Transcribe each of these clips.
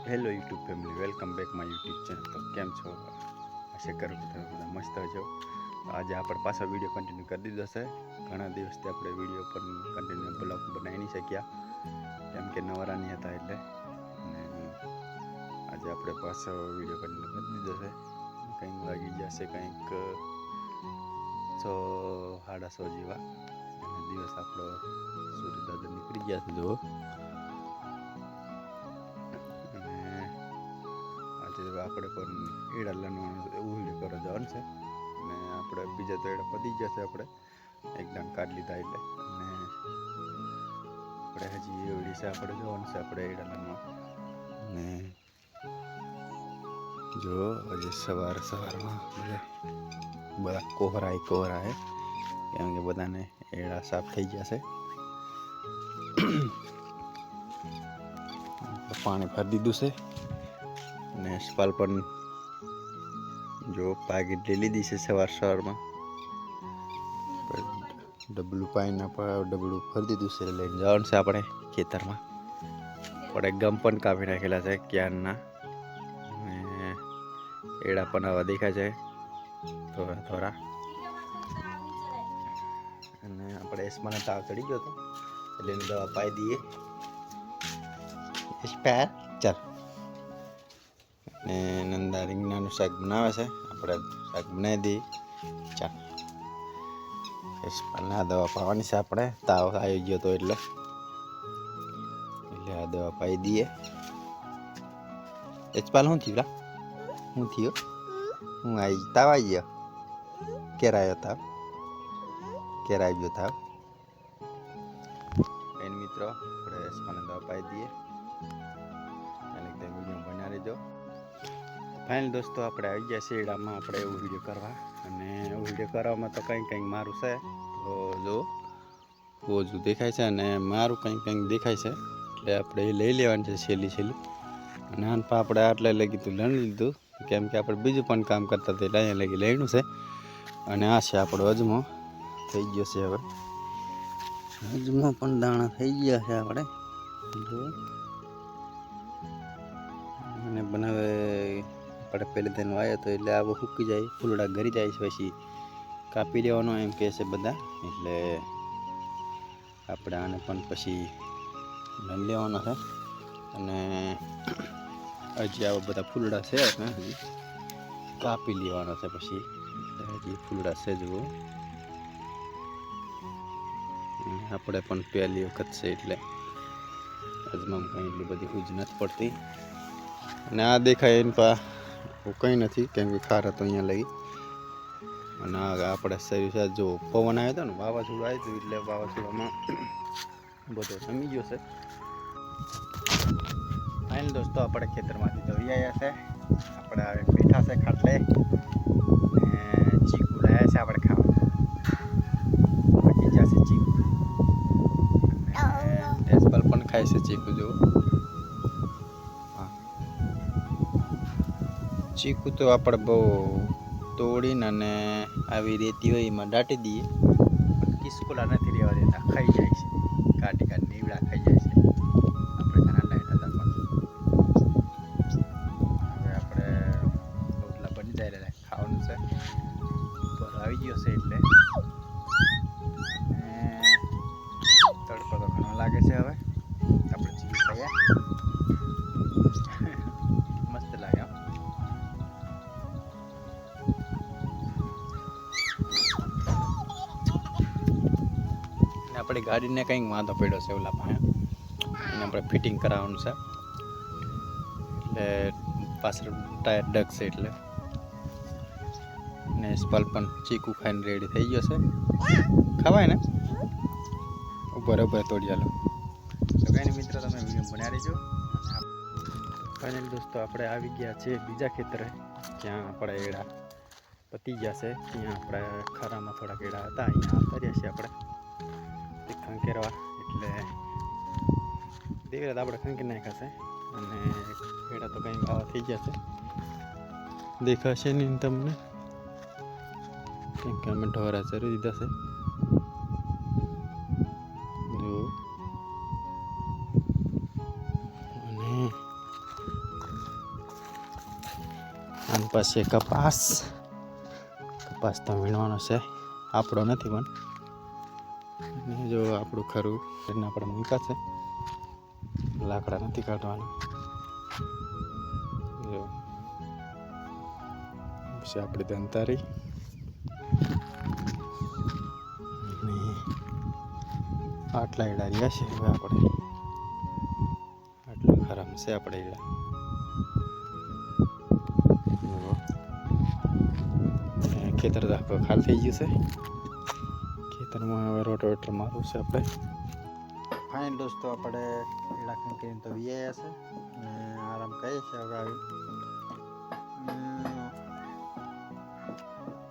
Hello YouTube family, welcome back my YouTube channel. તો કેમ છો? આશા કરું કે તમે બધા મસ્ત હશો. આજે આપણે પાછા વિડીયો કન્ટિન્યુ કરી દીધો છે. ઘણા દિવસથી આપણે વિડીયો પર કન્ટિન્યુ બ્લોગ બનાવી નહીં શક્યા, કેમ કે નવરાની હતા એટલે. અને આજે આપણે પાછો વિડીયો કન્ટિન્યુ કરી દીધો છે. કંઈક વાગી જશે, કંઈક 6:30 જેવા. અને દિવસ આપણો સૂર્યદાદા નીકળી ગયા છે જુઓ. આપણે પણ એડા લણવાનું એવું વિડીયો કરવા જવાનું છે. અને આપણે બીજા તો એડા પતી ગયા છે, આપણે એકદમ કાઢી લીધા એટલે. અને આપણે હજી એવડી છે, આપણે જવાનું છે આપણે એડા લણવા. ને જો હજી સવારમાં બધા કોહરા હે, કેમ કે બધાને એડા સાફ થઈ ગયા છે. પાણી ભરી દીધું છે. અને સ્પાલ પણ જો પાકીટ લઈ લીધી છે સવારમાં. ડબલું પાણીના ડબલું ભરી દીધું છે, લઈને જવાનું છે આપણે ખેતરમાં. આપણે ગમ પણ કાપી નાખેલા છે ક્યારના. અને એડા પણ આવા દેખાય છે થોડા. અને આપણે એસમાને તાવ ચડી ગયો હતો એટલે એની દવા પાઈ દઈએ. ચાલ. ને નંદા રીંગણાનું શાક બનાવે છે, આપણે શાક બનાવી દઈએ. ચાલ, એસપાલને આ દવા પાવાની છે. આપણે તાવ આવી ગયો હતો એટલે આ દવા પાઈ દઈએ. એસપાલ શું થયું? શું થયું? હું આવી તાવ આવી ગયો? ક્યારે આવ્યો તાવ? ક્યારે આવી ગયો તાવ? એન મિત્રો, આપણે એસપાલને દવા પાઈ દઈએ. એટલે વિડીયો બના રહેજો. ફાઇનલ દોસ્તો, આપણે આવી ગયા છીએ એડામાં આપણે એવું વિડીયો કરવા. અને એવું વિડીયો કરવામાં તો કંઈક મારું છે, તો જો ઓજું દેખાય છે અને મારું કંઈક દેખાય છે. એટલે આપણે એ લઈ લેવાનું છે છેલ્લી. અને આનપા આપણે આટલે લગી તું લણી લીધું, કેમ કે આપણે બીજું પણ કામ કરતા હતા એટલે અહીંયા લગી લેણું છે. અને આ છે આપણો અજમો થઈ ગયો છે. હવે અજમો પણ દાણા થઈ ગયા છે આપણે જો. અને બનાવે આપણે પહેલે તેને વાયો તો એટલે આવો સૂકી જાય, ફૂલડા ગરી જાય છે, પછી કાપી લેવાનો એમ કહે છે બધા. એટલે આપણે આને પણ પછી લઈ લેવાનો છે. અને હજી આવા બધા ફૂલડા છે, હજી કાપી લેવાનો છે પછી. હજી ફૂલડા છે જુઓ. આપણે પણ પહેલી વખત છે એટલે અજમામાં કંઈ એટલી બધી હુજ નથી પડતી. અને આ દેખાય એની પા કંઈ નથી, કેમ કે ખાર હતો અહીંયા લઈ. અને આપણે શરીર સાથે જો પવન આવ્યો હતો ને, વાવાઝોડું આવ્યું હતું, એટલે વાવાઝોડામાં બધો જમી ગયો છે. ફાઇનલ દોસ્તો, આપણે ખેતરમાંથી દોરી આવ્યા છે. આપણે હવે બેઠા છે ખાટલે ને ચીકુ લાવ્યા છે આપણે ખાવા. બાકી જ્યાં છે ચીકુ. એસપાલ પણ ખાય છે ચીકુ જો. ચીકુ તો આપણે બહુ તોડીને અને આવી રેતી હોય એમાં દાટી દઈએ, પણ કિસકોલા નથી રહેવા દેતા, ખાઈ જાય છે. કાઢી નીવડા ખાઈ જાય છે. આપણે ઘણા ટાઈટ હતા પણ હવે આપણે રોટલા બની જાય એટલે ખાવાનું છે. તો આવી ગયો છે એટલે તડકો તો ઘણો લાગે છે. હવે આપણે ચીકુ ખાઈએ. મસ્ત લાગે. આપણે ગાડીને કંઈક વાંધો પડ્યો છે ઓલા પાસે, એને આપણે ફિટિંગ કરાવવાનું છે. એટલે પાછળ ટાયર ડગ છે એટલે. ને સ્પાલ પણ ચીકુ ખાઈને રેડી થઈ ગયો છે. ખાવાય ને ઉપર તોડી આલો. તો કંઈ નહીં મિત્રો, તમે વિડીયો બનાવી રહેજો. ફાઇનલ દોસ્તો, આપણે આવી ગયા છે બીજા ખેતરે, જ્યાં આપણે એડા પતી ગયા છે. ત્યાં આપણે ખરામાં થોડાક એડા હતા, અહીંયા આવતા રહ્યા છીએ આપણે ખંકેરવા. એટલે દેખરેત આપણે ખંકેર નાખ્યા છે. અને એડા તો કંઈક આવા થઈ ગયા છે, દેખાશે નહીં તમને, કેમ કે અમે ઢોરા ચરી દીધા છે જો. અને અને પછી કપાસ તો વીણવાનો છે, આપણો નથી પણ અને જો આપણું ખરું એને આપણે મૂક્યા છે, લાકડા નથી કાઢવાના. જો પછી આપણે દંતારી આટલા એડા રહ્યા છે. હવે આપણે આટલું ખરાબ છે આપણે એડા. ખેતર આખો ખાલી થઈ ગયું છે. ખેતરમાં હવે રોટોવેટર મારવું છે આપણે. ફાઇન દોસ્તો, આપણે એડા ખંખેરીને તો વીયા છે અને આરામ કરીએ છીએ હવે આવી.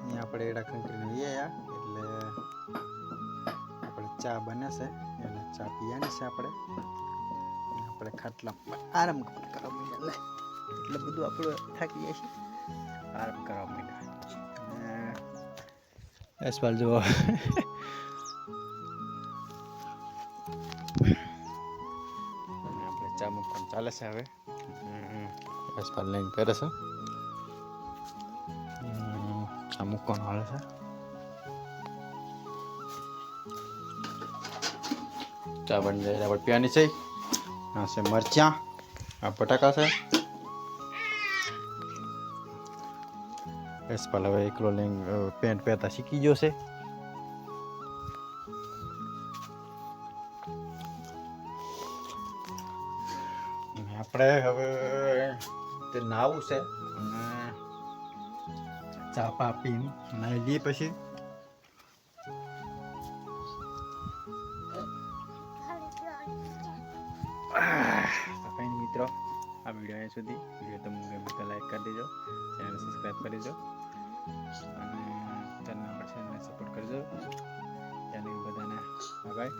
અહીંયા આપણે એડા ખંખેરીને વીયા એટલે આપણે ચા બને છે, એટલે ચા પીવાની છે આપણે. આપણે ખાટલામાં આરામ કરવા માંડ્યા, એટલે બધું આપણે થાકી જાય છે, આરામ કરવા માંડ્યા. એસપાલ જો આપણે ચા મૂકવાનું ચાલે છે હવે. એસપાલ લઈને પહેરે છે, ચા મૂકવાનું હાલે છે. ચા બની જાય આપણે પીવાની છે. આ છે મરચાં, આ બટાકા છે. એસપાલ હવે એકલો લઈને પેન્ટ પહેરતા શીખી ગયો છે. આપણે હવે તે નાવું છે અને ચા પા પીને નાઈ લઈએ પછી. મિત્રો, આ વિડીયો અહીંયા સુધી. વિડીયો તમને ગમે તો લાઈક કરી દેજો, ચેનલ સબસ્ક્રાઈબ કરી દેજો અને ચેનલને સપોર્ટ કરજો. ચેનલ બધાને બાય.